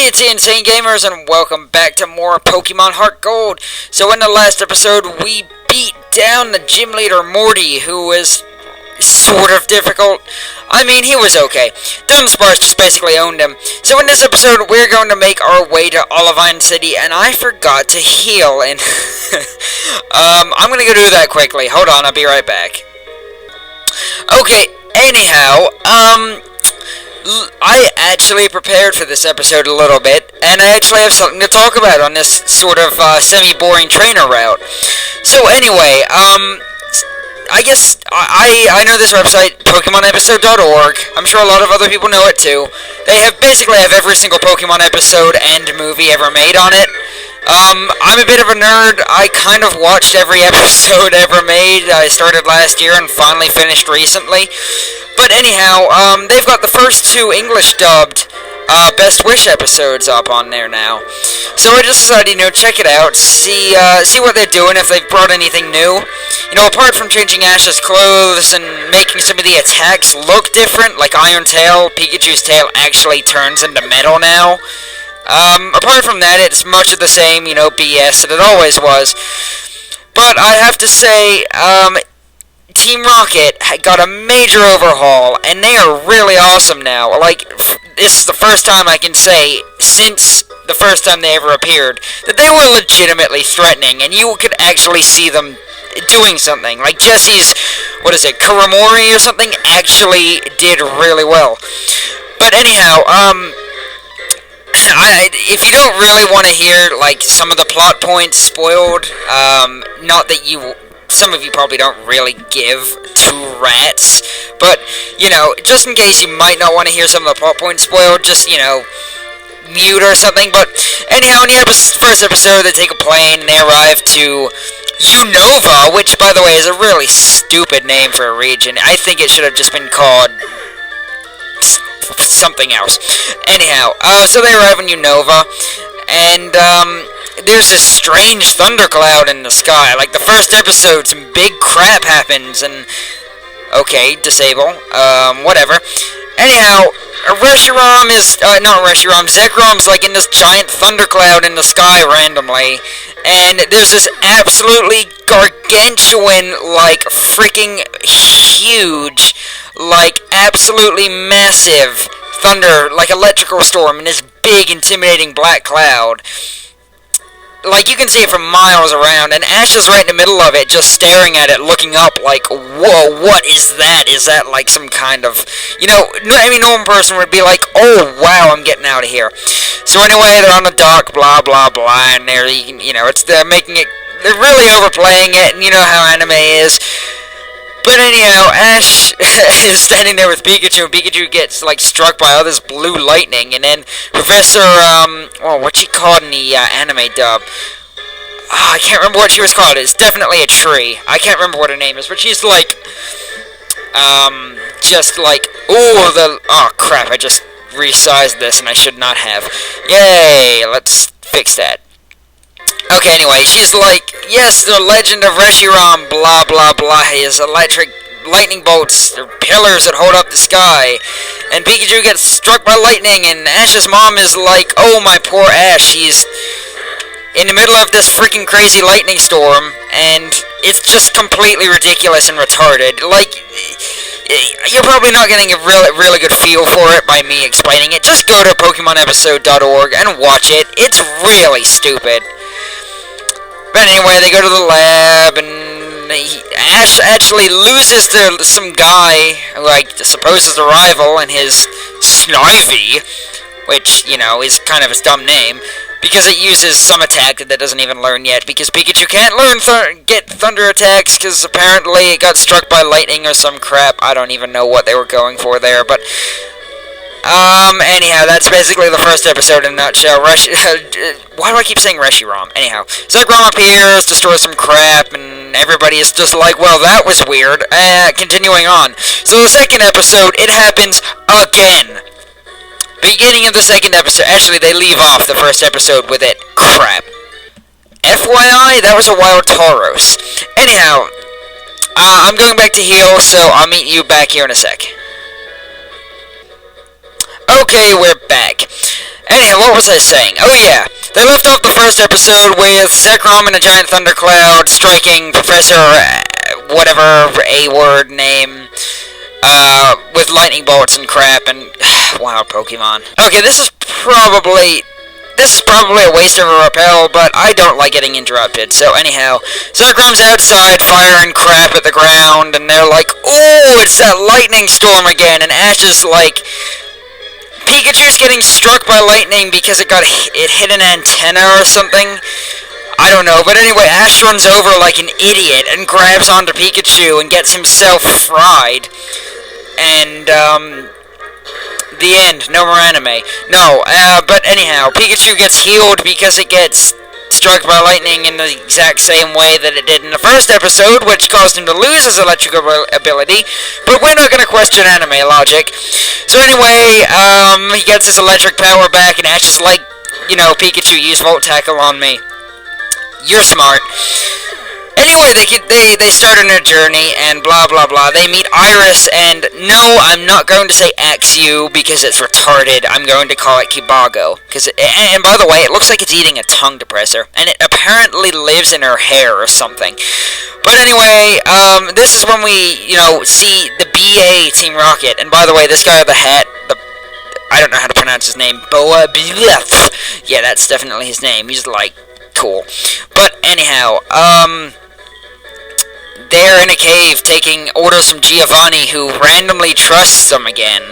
Fancy Insane Gamers, and welcome back to more Pokemon Heart Gold. So in the last episode, we beat down the gym leader Morty, who was sort of difficult. I mean, he was okay. Dunsparce just basically owned him. So in this episode, we're going to make our way to Olivine City, and I forgot to heal, and I'm gonna go do that quickly. Hold on, I'll be right back. Okay, anyhow, I actually prepared for this episode a little bit, and I actually have something to talk about on this sort of semi-boring trainer route. So anyway, I guess I know this website, PokemonEpisode.org. I'm sure a lot of other people know it too. They basically have every single Pokemon episode and movie ever made on it. I'm a bit of a nerd. I kind of watched every episode ever made. I started last year and finally finished recently. But anyhow, they've got the first two English dubbed Best Wish episodes up on there now. So I just decided, check it out, see what they're doing, if they've brought anything new. Apart from changing Ash's clothes and making some of the attacks look different, like Iron Tail, Pikachu's tail actually turns into metal now. Apart from that, it's much of the same, BS that it always was. But I have to say, Team Rocket got a major overhaul, and they are really awesome now. Like, this is the first time I can say, since the first time they ever appeared, that they were legitimately threatening, and you could actually see them doing something. Like Jesse's, Karamori or something, actually did really well. But anyhow, if you don't really want to hear, some of the plot points spoiled, not that some of you probably don't really give two rats, but, just in case you might not want to hear some of the plot points spoiled, just, mute or something. But anyhow, in the first episode, they take a plane and they arrive to Unova, which, by the way, is a really stupid name for a region. I think it should have just been called something else. Anyhow, so they arrive in Unova, and, there's this strange thundercloud in the sky. Like, the first episode, some big crap happens, and... Okay, disable. Whatever. Anyhow, Zekrom's, in this giant thundercloud in the sky randomly, and there's this absolutely gargantuan, freaking huge, absolutely massive thunder, electrical storm in this big, intimidating black cloud. You can see it from miles around, and Ash is right in the middle of it, just staring at it, looking up, whoa, what is that? Is that, some kind of, any normal person would be like, oh, wow, I'm getting out of here. So anyway, they're on the dock, blah, blah, blah, and they're making it, they're really overplaying it, and you know how anime is. But anyhow, Ash is standing there with Pikachu, and Pikachu gets, struck by all this blue lightning, and then Professor, what's she called in the anime dub? I can't remember what she was called. It's definitely a tree. I can't remember what her name is, but she's oh, crap, I just resized this, and I should not have. Yay, let's fix that. Okay, anyway, she's yes, the legend of Reshiram, blah, blah, blah, his electric lightning bolts, they're pillars that hold up the sky, and Pikachu gets struck by lightning, and Ash's mom is oh, my poor Ash, he's in the middle of this freaking crazy lightning storm, and it's just completely ridiculous and retarded. You're probably not getting a really good feel for it by me explaining it. Just go to PokemonEpisode.org and watch it. It's really stupid. But anyway, they go to the lab, and Ash actually loses to some guy who, supposes his rival, and his Snivy, which, is kind of his dumb name, because it uses some attack that doesn't even learn yet, because Pikachu can't get thunder attacks, because apparently it got struck by lightning or some crap. I don't even know what they were going for there, but... anyhow, that's basically the first episode in a nutshell. Why do I keep saying Reshiram? Anyhow, Zekrom appears, destroys some crap, and everybody is just well, that was weird. Continuing on. So the second episode, it happens again. Beginning of the second episode, actually, they leave off the first episode with it. Crap. FYI, that was a wild Tauros. Anyhow, I'm going back to heal, so I'll meet you back here in a sec. Okay, we're back. Anyhow, what what was I saying? Oh yeah, they left off the first episode with Zekrom and a giant thundercloud striking Professor whatever A-word name with lightning bolts and crap, and wow, Pokemon. Okay, this is probably a waste of a repel, but I don't like getting interrupted. So anyhow, Zekrom's outside firing crap at the ground, and they're like, "Oh, it's that lightning storm again!" And Ash is like, Pikachu's getting struck by lightning because it hit an antenna or something. I don't know, but anyway, Ash runs over like an idiot and grabs onto Pikachu and gets himself fried. And, the end. No more anime. No, but anyhow, Pikachu gets healed because it gets struck by lightning in the exact same way that it did in the first episode, which caused him to lose his electrical ability, but we're not going to question anime logic. So anyway, he gets his electric power back, and Ash is like, Pikachu, use Volt Tackle on me. You're smart. Anyway, they start on their journey, and blah blah blah. They meet Iris, and no, I'm not going to say Axew because it's retarded. I'm going to call it Kibago. And by the way, it looks like it's eating a tongue depressor, and it apparently lives in her hair or something. But anyway, this is when we, see the BA Team Rocket. And by the way, this guy with the hat, I don't know how to pronounce his name. Boa Blef. Yeah, that's definitely his name. He's like cool. But anyhow, they're in a cave taking orders from Giovanni, who randomly trusts them again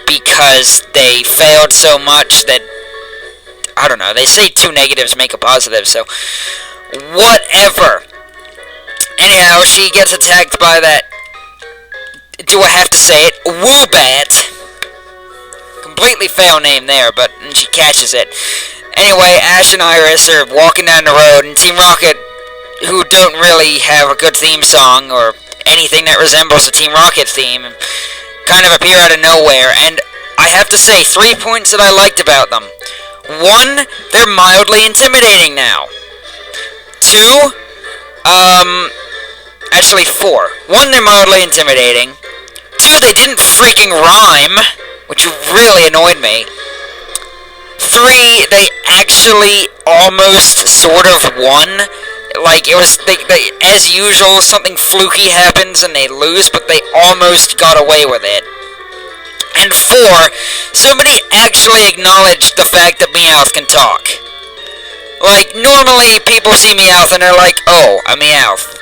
because they failed so much that, I don't know, they say two negatives make a positive, so whatever. Anyhow, she gets attacked by that, do I have to say it, Woobat. Completely foul name there, but she catches it. Anyway, Ash and Iris are walking down the road, and Team Rocket, who don't really have a good theme song or anything that resembles the Team Rocket theme, kind of appear out of nowhere. And I have to say, 3 points that I liked about them. 1, they're mildly intimidating now. 2, actually 4. 1, they're mildly intimidating. 2, they didn't freaking rhyme, which really annoyed me. 3, they actually almost sort of won. Like, it was, they, as usual, something fluky happens and they lose, but they almost got away with it. And 4, somebody actually acknowledged the fact that Meowth can talk. Like, normally people see Meowth and they're like, oh, a Meowth.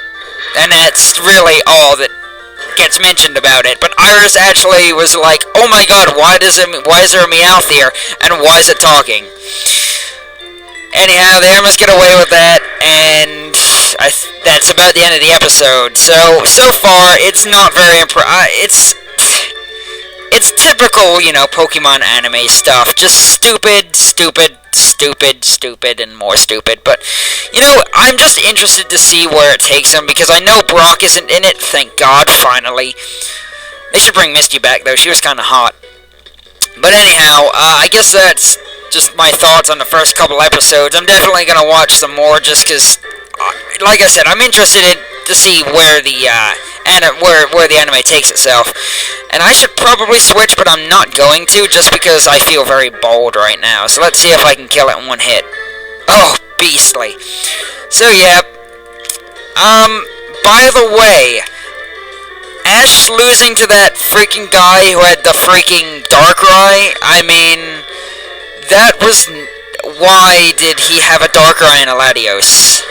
And that's really all that gets mentioned about it. But Iris actually was like, oh my god, why is there a Meowth here? And why is it talking? Anyhow, they almost get away with that, and that's about the end of the episode. So far, it's not very it's typical, Pokemon anime stuff. Just stupid, and more stupid. But, I'm just interested to see where it takes them, because I know Brock isn't in it, thank God, finally. They should bring Misty back, though. She was kind of hot. But anyhow, I guess that's just my thoughts on the first couple episodes. I'm definitely going to watch some more just because, like I said, I'm interested to see where the where the anime takes itself. And I should probably switch, but I'm not going to just because I feel very bold right now. So let's see if I can kill it in one hit. Oh, beastly. So, yeah. By the way, Ash losing to that freaking guy who had the freaking Darkrai, I mean, that was... Why did he have a Darkrai in a Latios?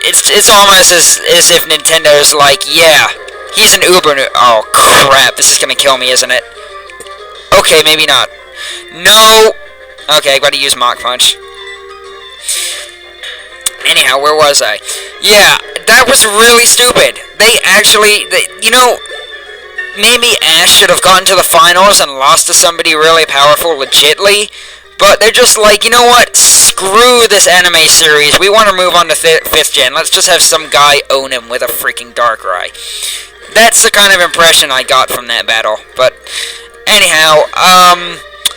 It's almost as if Nintendo's like, yeah, he's an Uber... Oh, crap, this is gonna kill me, isn't it? Okay, maybe not. No! Okay, I gotta use Mach Punch. Anyhow, where was I? Yeah, that was really stupid. They actually... maybe Ash should have gotten to the finals and lost to somebody really powerful legitly, but they're just like, you know what? Screw this anime series. We want to move on to 5th gen. Let's just have some guy own him with a freaking Darkrai. That's the kind of impression I got from that battle. But anyhow,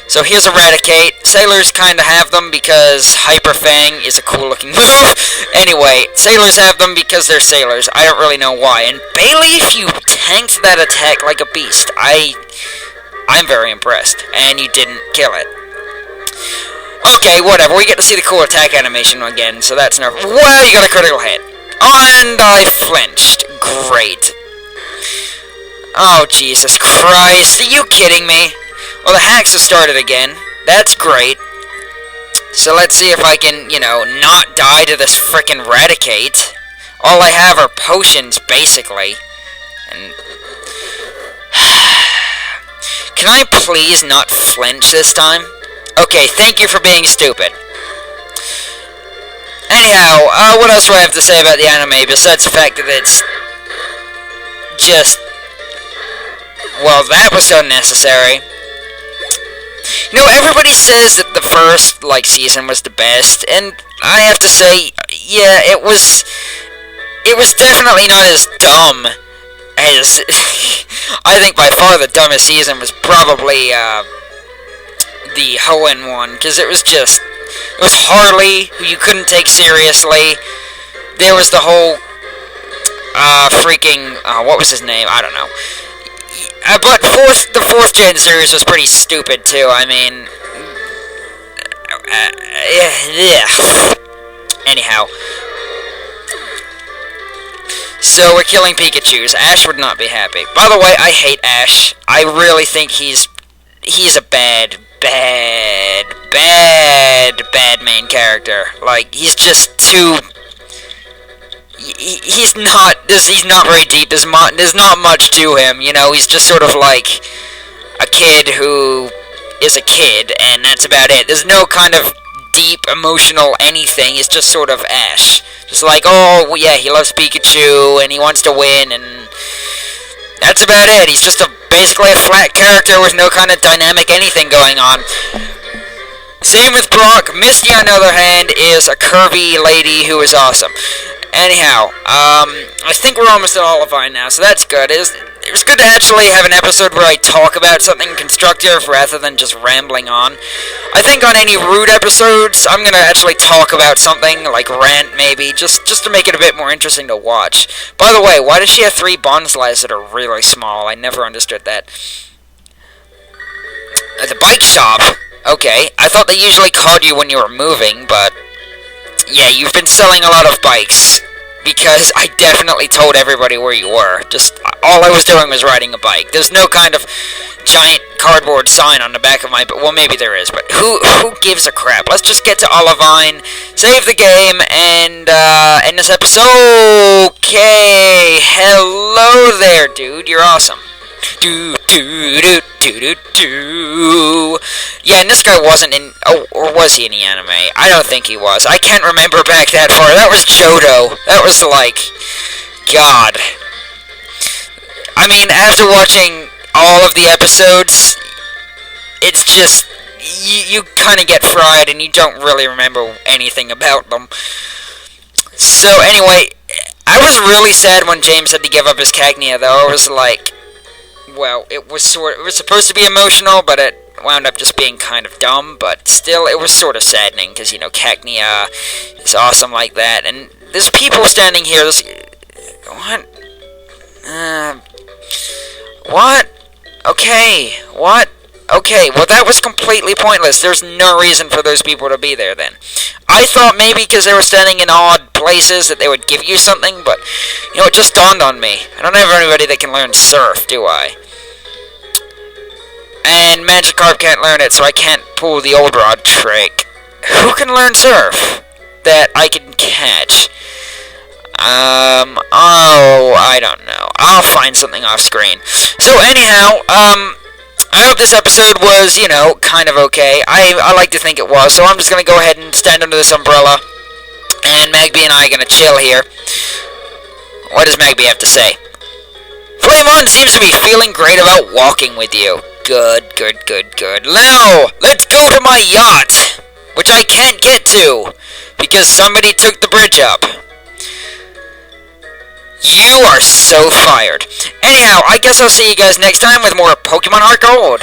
so here's Eradicate. Sailors kind of have them because Hyper Fang is a cool looking move. Anyway, sailors have them because they're sailors. I don't really know why. And Bayleaf, you tanked that attack like a beast. I'm very impressed. And you didn't kill it. Okay, whatever. We get to see the cool attack animation again, so that's no... Well, you got a critical hit. And I flinched. Great. Oh, Jesus Christ. Are you kidding me? Well, the hacks have started again. That's great. So let's see if I can, you know, not die to this frickin' Raticate. All I have are potions, basically. And... Can I please not flinch this time? Okay, thank you for being stupid. Anyhow, what else do I have to say about the anime besides the fact that it's just... Well, that was unnecessary. You know, everybody says that the first, like, season was the best, and I have to say, yeah, it was definitely not as dumb as... I think by far the dumbest season was probably, the Hoenn one, because it was Harley, who you couldn't take seriously. There was the whole, freaking, what was his name? I don't know. But the fourth gen series was pretty stupid, too. I mean, anyhow. So we're killing Pikachus. Ash would not be happy. By the way, I hate Ash. I really think he's a bad main character. Like, he's just too... He's not very deep. There's not much to him, you know. He's just sort of like a kid who is a kid, and that's about it. There's no kind of deep, emotional anything. It's just sort of Ash. Just like, oh, yeah, he loves Pikachu, and he wants to win, and that's about it. He's just basically a flat character with no kind of dynamic anything going on. Same with Brock. Misty, on the other hand, is a curvy lady who is awesome. Anyhow, I think we're almost at Olivine now, so that's good. It was good to actually have an episode where I talk about something constructive rather than just rambling on. I think on any Rude episodes, I'm going to actually talk about something, like rant maybe, just to make it a bit more interesting to watch. By the way, why does she have 3 bonsais that are really small? I never understood that. The bike shop? Okay, I thought they usually caught you when you were moving, but... Yeah, you've been selling a lot of bikes, because I definitely told everybody where you were. Just, all I was doing was riding a bike. There's no kind of giant cardboard sign on the back of my... Well, maybe there is, but who gives a crap? Let's just get to Olivine, save the game, and end this episode. Okay, hello there, dude. You're awesome. Yeah, and this guy wasn't in... Oh, or was he in the anime? I don't think he was. I can't remember back that far. That was Johto. That was like... God. I mean, after watching all of the episodes, it's just... You kind of get fried and you don't really remember anything about them. So, anyway, I was really sad when James had to give up his Cagnia, though. I was like... Well, it was supposed to be emotional, but it wound up just being kind of dumb, but still, it was sort of saddening, because, you know, Cagnia is awesome like that, and there's people standing here, what? What? Okay, what? Okay, well, that was completely pointless. There's no reason for those people to be there, then. I thought maybe because they were standing in odd places that they would give you something, but, you know, it just dawned on me. I don't have anybody that can learn Surf, do I? And Magikarp can't learn it, so I can't pull the Old Rod trick. Who can learn Surf that I can catch? Oh, I don't know. I'll find something off screen. So, anyhow, I hope this episode was, you know, kind of okay. I like to think it was, so I'm just going to go ahead and stand under this umbrella, and Magby and I are going to chill here. What does Magby have to say? Flamon seems to be feeling great about walking with you. Good. Now, let's go to my yacht, which I can't get to, because somebody took the bridge up. You are so fired. Anyhow, I guess I'll see you guys next time with more Pokemon Heart Gold.